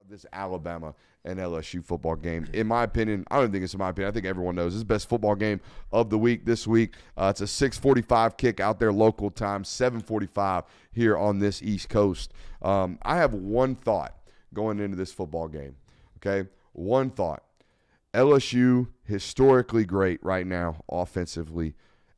this Alabama and LSU football game. In my opinion, I don't think it's in my opinion. I think everyone knows it's the best football game of the week this week. It's a 6:45 kick out there local time, 7:45 here on this East Coast. I have one thought going into this football game, okay? One thought. LSU, historically great right now offensively.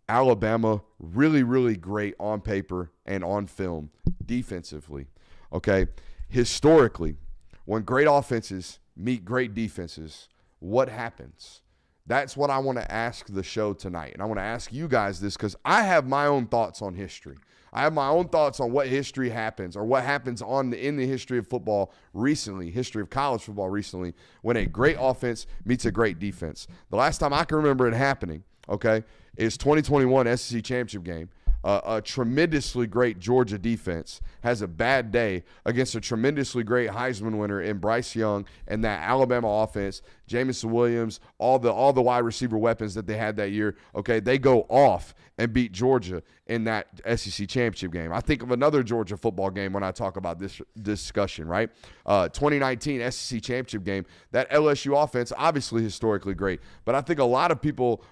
Alabama, really, really great on paper and on film defensively, okay? Historically, when great offenses meet great defenses, what happens? That's what I want to ask the show tonight. And I want to ask you guys this because I have my own thoughts on history. I have my own thoughts on what history happens or what happens in the history of football recently, history of college football recently, when a great offense meets a great defense. The last time I can remember it happening, okay, is 2021 SEC Championship game. A tremendously great Georgia defense has a bad day against a tremendously great Heisman winner in Bryce Young and that Alabama offense, Jamison Williams, all the wide receiver weapons that they had that year. Okay, they go off and beat Georgia in that SEC championship game. I think of another Georgia football game when I talk about this discussion, right? 2019 SEC championship game, that LSU offense, obviously historically great, but I think a lot of people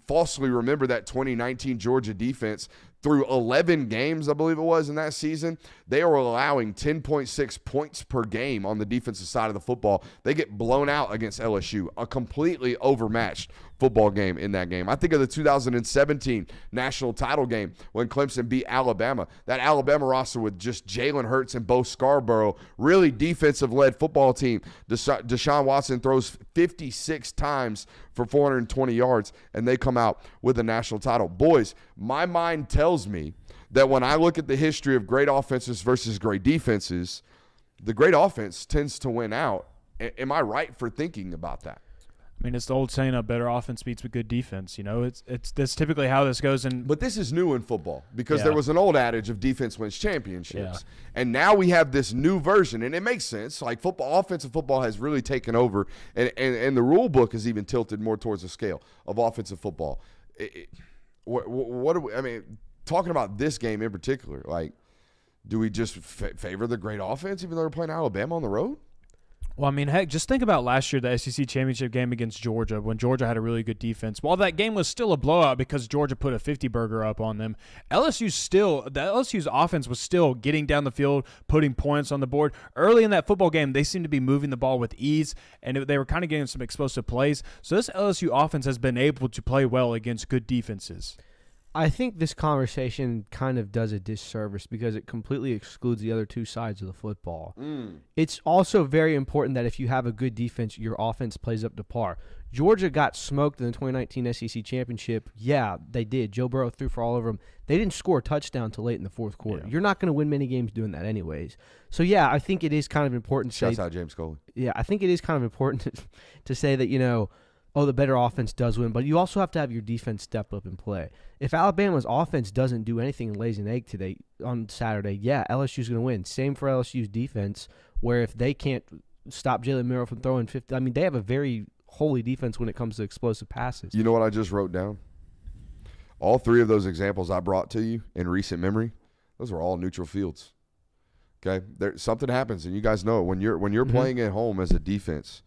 falsely remember that 2019 Georgia defense. Through 11 games, I believe it was, in that season, they are allowing 10.6 points per game on the defensive side of the football. They get blown out against LSU, a completely overmatched football game in that game. I think of the 2017 national title game when Clemson beat Alabama. That Alabama roster with just Jalen Hurts and Bo Scarborough, really defensive-led football team. Deshaun Watson throws 56 times for 420 yards, and they come out with a national title. Boys, my mind tells me that when I look at the history of great offenses versus great defenses, the great offense tends to win out. Am I right for thinking about that? I mean, it's the old saying, a better offense beats a good defense. You know, that's typically how this goes. But this is new in football because there was an old adage of defense wins championships. Yeah. And now we have this new version, and it makes sense. Like offensive football has really taken over, and the rule book is even tilted more towards the scale of offensive football. What do we, I mean, talking about this game in particular, like, do we just favor the great offense even though we're playing Alabama on the road? Well, I mean, heck, just think about last year, the SEC championship game against Georgia, when Georgia had a really good defense. While that game was still a blowout because Georgia put a 50-burger up on them, LSU's offense was still getting down the field, putting points on the board. Early in that football game, they seemed to be moving the ball with ease, and they were kind of getting some explosive plays. So this LSU offense has been able to play well against good defenses. I think this conversation kind of does a disservice because it completely excludes the other two sides of the football. It's also very important that if you have a good defense, your offense plays up to par. Georgia got smoked in the 2019 SEC Championship. Yeah, they did. Joe Burrow threw for all over them. They didn't score a touchdown till late in the fourth quarter. Yeah. You're not going to win many games doing that anyways. So, yeah, I think it is kind of important to say. Shouts out James Coley. Yeah, I think it is kind of important to say that, you know, the better offense does win, but you also have to have your defense step up and play. If Alabama's offense doesn't do anything and lays an egg today on Saturday, yeah, LSU's going to win. Same for LSU's defense, where if they can't stop Jalen Milroe from throwing 50, I mean, they have a very holy defense when it comes to explosive passes. You know what I just wrote down? All three of those examples I brought to you in recent memory, those were all neutral fields. Okay, something happens, and you guys know it. When you're playing at home as a defense.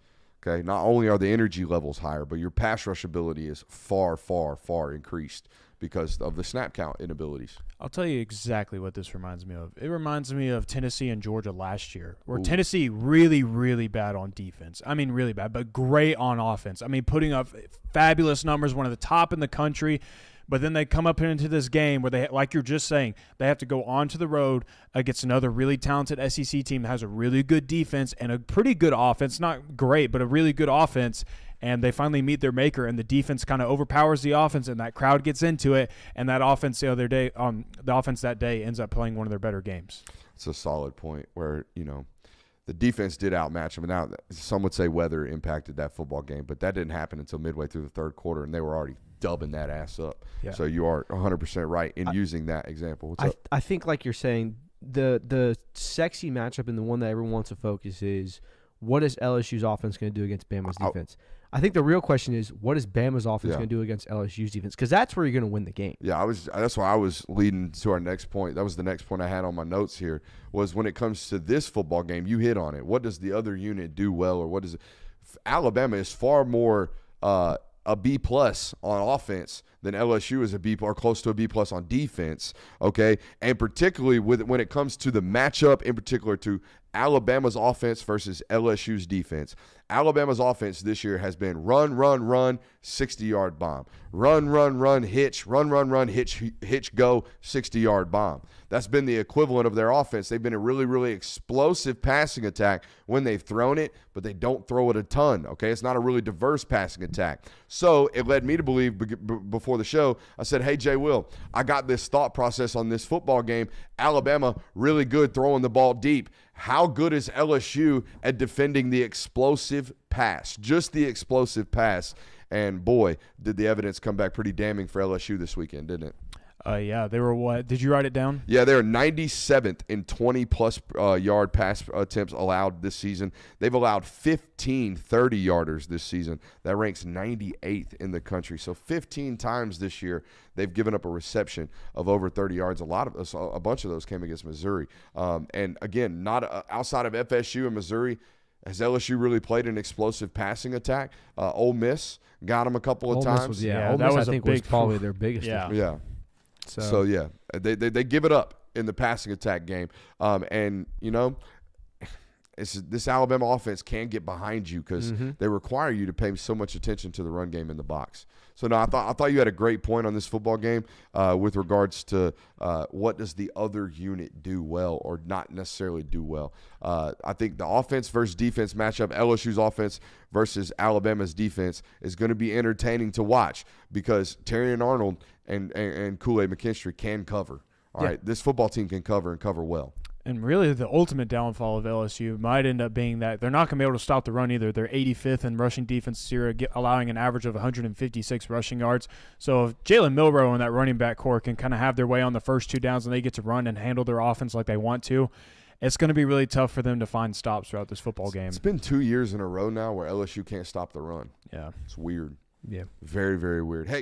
Okay, not only are the energy levels higher, but your pass rush ability is far, far, far increased because of the snap count inabilities. I'll tell you exactly what this reminds me of. It reminds me of Tennessee and Georgia last year, where Tennessee really, really bad on defense. I mean, really bad, but great on offense. I mean, putting up fabulous numbers, one of the top in the country. But then they come up into this game where they, like you're just saying, they have to go onto the road against another really talented SEC team that has a really good defense and a pretty good offense. Not great, but a really good offense. And they finally meet their maker, and the defense kind of overpowers the offense, and that crowd gets into it. And that offense the offense that day ends up playing one of their better games. It's a solid point where, you know, the defense did outmatch them. Now, some would say weather impacted that football game, but that didn't happen until midway through the third quarter, and they were already dubbing that ass up. Yeah. So you are 100% right in using that example. What's up? I think, like you're saying, the sexy matchup and the one that everyone wants to focus is, what is LSU's offense going to do against Bama's defense? I think the real question is, what is Bama's offense Yeah. going to do against LSU's defense? Because that's where you're going to win the game. Yeah, that's why I was leading to our next point. That was the next point I had on my notes here, was when it comes to this football game, you hit on it. What does the other unit do well, or what does Alabama is far more a B plus on offense than LSU is a B or close to a B plus on defense. Okay, and particularly when it comes to the matchup, in particular to Alabama's offense versus LSU's defense. Alabama's offense this year has been run, 60-yard bomb. Run, hitch, run, hitch, go, 60-yard bomb. That's been the equivalent of their offense. They've been a really, really explosive passing attack when they've thrown it, but they don't throw it a ton, okay? It's not a really diverse passing attack. So it led me to believe before the show, I said, hey, Jay Will, I got this thought process on this football game. Alabama, really good throwing the ball deep. How good is LSU at defending the explosive pass? Just the explosive pass. And, boy, did the evidence come back pretty damning for LSU this weekend, didn't it? Yeah, they were what? Did you write it down? Yeah, they're 97th in 20-plus yard pass attempts allowed this season. They've allowed 15 30-yarders this season. That ranks 98th in the country. So 15 times this year they've given up a reception of over 30 yards. A bunch of those came against Missouri. And, again, not outside of FSU and Missouri, has LSU really played an explosive passing attack? Ole Miss got them a couple of times. Ole Miss, I think, was probably their biggest. Yeah. So yeah, they give it up in the passing attack game, and you know, this Alabama offense can get behind you because they require you to pay so much attention to the run game in the box. So no, I thought you had a great point on this football game with regards to what does the other unit do well or not necessarily do well. I think the offense versus defense matchup, LSU's offense versus Alabama's defense, is going to be entertaining to watch because Terry and Arnold and Kool-Aid McKinstry can cover. All right, this football team can cover and cover well. And really, the ultimate downfall of LSU might end up being that they're not going to be able to stop the run either. They're 85th in rushing defense this year, allowing an average of 156 rushing yards. So if Jalen Milroe and that running back core can kind of have their way on the first two downs and they get to run and handle their offense like they want to, it's going to be really tough for them to find stops throughout this football game. It's been 2 years in a row now where LSU can't stop the run. Yeah. It's weird. Yeah. Very, very weird. Hey,